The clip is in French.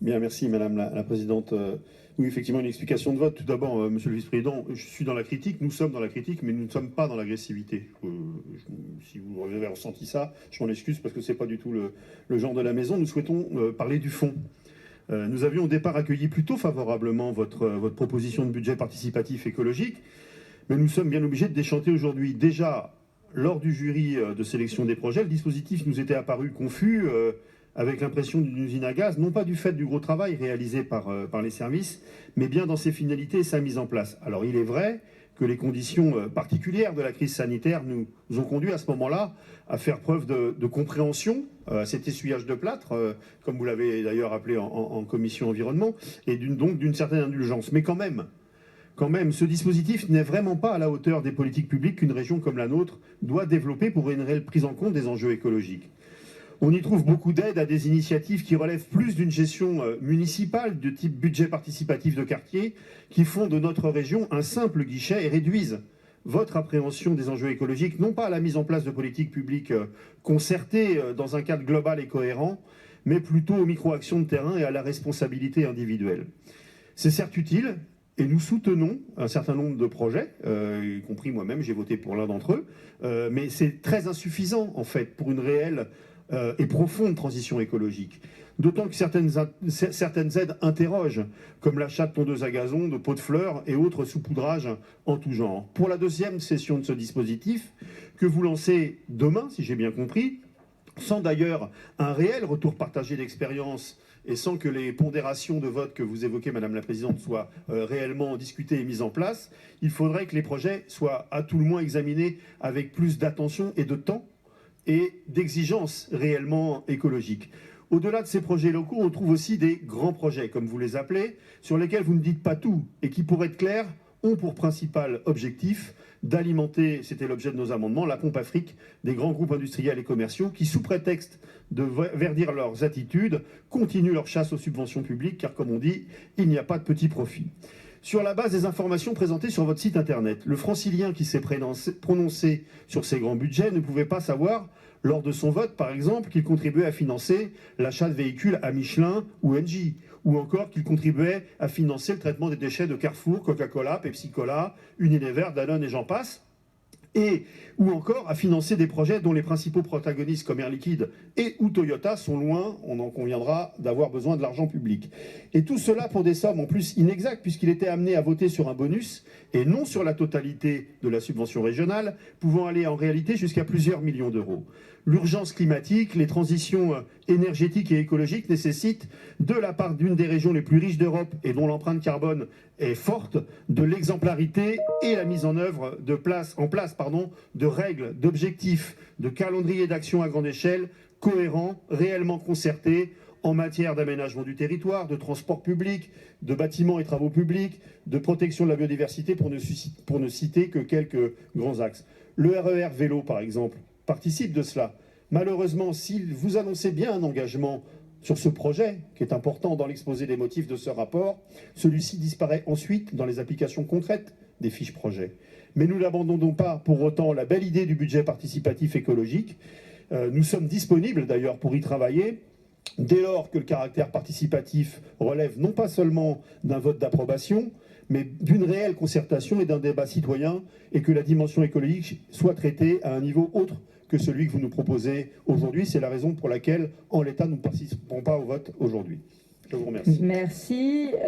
Bien, merci Madame la Présidente. Oui, effectivement, une explication de vote. Tout d'abord, Monsieur le Vice-président, je suis dans la critique, nous sommes dans la critique, mais nous ne sommes pas dans l'agressivité. Si vous avez ressenti ça, je m'en excuse parce que ce n'est pas du tout le genre de la maison. Nous souhaitons parler du fond. Nous avions au départ accueilli plutôt favorablement votre proposition de budget participatif écologique, mais nous sommes bien obligés de déchanter aujourd'hui. Déjà, lors du jury de sélection des projets, le dispositif nous était apparu confus, avec l'impression d'une usine à gaz, non pas du fait du gros travail réalisé par les services, mais bien dans ses finalités et sa mise en place. Alors il est vrai que les conditions particulières de la crise sanitaire nous ont conduit à ce moment-là à faire preuve de compréhension, cet essuyage de plâtre, comme vous l'avez d'ailleurs appelé en commission environnement, et donc d'une certaine indulgence. Mais quand même, ce dispositif n'est vraiment pas à la hauteur des politiques publiques qu'une région comme la nôtre doit développer pour une réelle prise en compte des enjeux écologiques. On y trouve beaucoup d'aides à des initiatives qui relèvent plus d'une gestion municipale de type budget participatif de quartier, qui font de notre région un simple guichet et réduisent votre appréhension des enjeux écologiques, non pas à la mise en place de politiques publiques concertées dans un cadre global et cohérent, mais plutôt aux micro-actions de terrain et à la responsabilité individuelle. C'est certes utile, et nous soutenons un certain nombre de projets, y compris moi-même, j'ai voté pour l'un d'entre eux, mais c'est très insuffisant, en fait, pour une réelle et profonde transition écologique. D'autant que certaines aides interrogent, comme l'achat de tondeuses à gazon, de pots de fleurs et autres saupoudrages en tout genre. Pour la deuxième session de ce dispositif, que vous lancez demain, si j'ai bien compris, sans d'ailleurs un réel retour partagé d'expérience et sans que les pondérations de vote que vous évoquez, Madame la Présidente, soient réellement discutées et mises en place, il faudrait que les projets soient à tout le moins examinés avec plus d'attention et de temps et d'exigences réellement écologiques. Au-delà de ces projets locaux, on trouve aussi des grands projets, comme vous les appelez, sur lesquels vous ne dites pas tout et qui, pour être clairs, ont pour principal objectif d'alimenter, c'était l'objet de nos amendements, la pompe Afrique des grands groupes industriels et commerciaux qui, sous prétexte de verdir leurs attitudes, continuent leur chasse aux subventions publiques, car comme on dit, il n'y a pas de petit profit. Sur la base des informations présentées sur votre site internet, le francilien qui s'est prononcé sur ces grands budgets ne pouvait pas savoir, lors de son vote par exemple, qu'il contribuait à financer l'achat de véhicules à Michelin ou Engie, ou encore qu'il contribuait à financer le traitement des déchets de Carrefour, Coca-Cola, Pepsi-Cola, Unilever, Danone et j'en passe, ou encore à financer des projets dont les principaux protagonistes comme Air Liquide et ou Toyota sont loin, on en conviendra, d'avoir besoin de l'argent public. Et tout cela pour des sommes en plus inexactes, puisqu'il était amené à voter sur un bonus et non sur la totalité de la subvention régionale, pouvant aller en réalité jusqu'à plusieurs millions d'euros. L'urgence climatique, les transitions énergétiques et écologiques nécessitent, de la part d'une des régions les plus riches d'Europe et dont l'empreinte carbone est forte, de l'exemplarité et la mise en œuvre de règles, d'objectifs, de calendriers d'action à grande échelle, cohérents, réellement concertés, en matière d'aménagement du territoire, de transport public, de bâtiments et travaux publics, de protection de la biodiversité, pour ne citer que quelques grands axes. Le RER vélo, par exemple, participe de cela. Malheureusement, si vous annoncez bien un engagement sur ce projet, qui est important dans l'exposé des motifs de ce rapport, celui-ci disparaît ensuite dans les applications concrètes des fiches projets. Mais nous n'abandonnons pas pour autant la belle idée du budget participatif écologique. Nous sommes disponibles d'ailleurs pour y travailler, dès lors que le caractère participatif relève non pas seulement d'un vote d'approbation, mais d'une réelle concertation et d'un débat citoyen, et que la dimension écologique soit traitée à un niveau autre que celui que vous nous proposez aujourd'hui. C'est la raison pour laquelle, en l'état, nous ne participerons pas au vote aujourd'hui. Je vous remercie. Merci.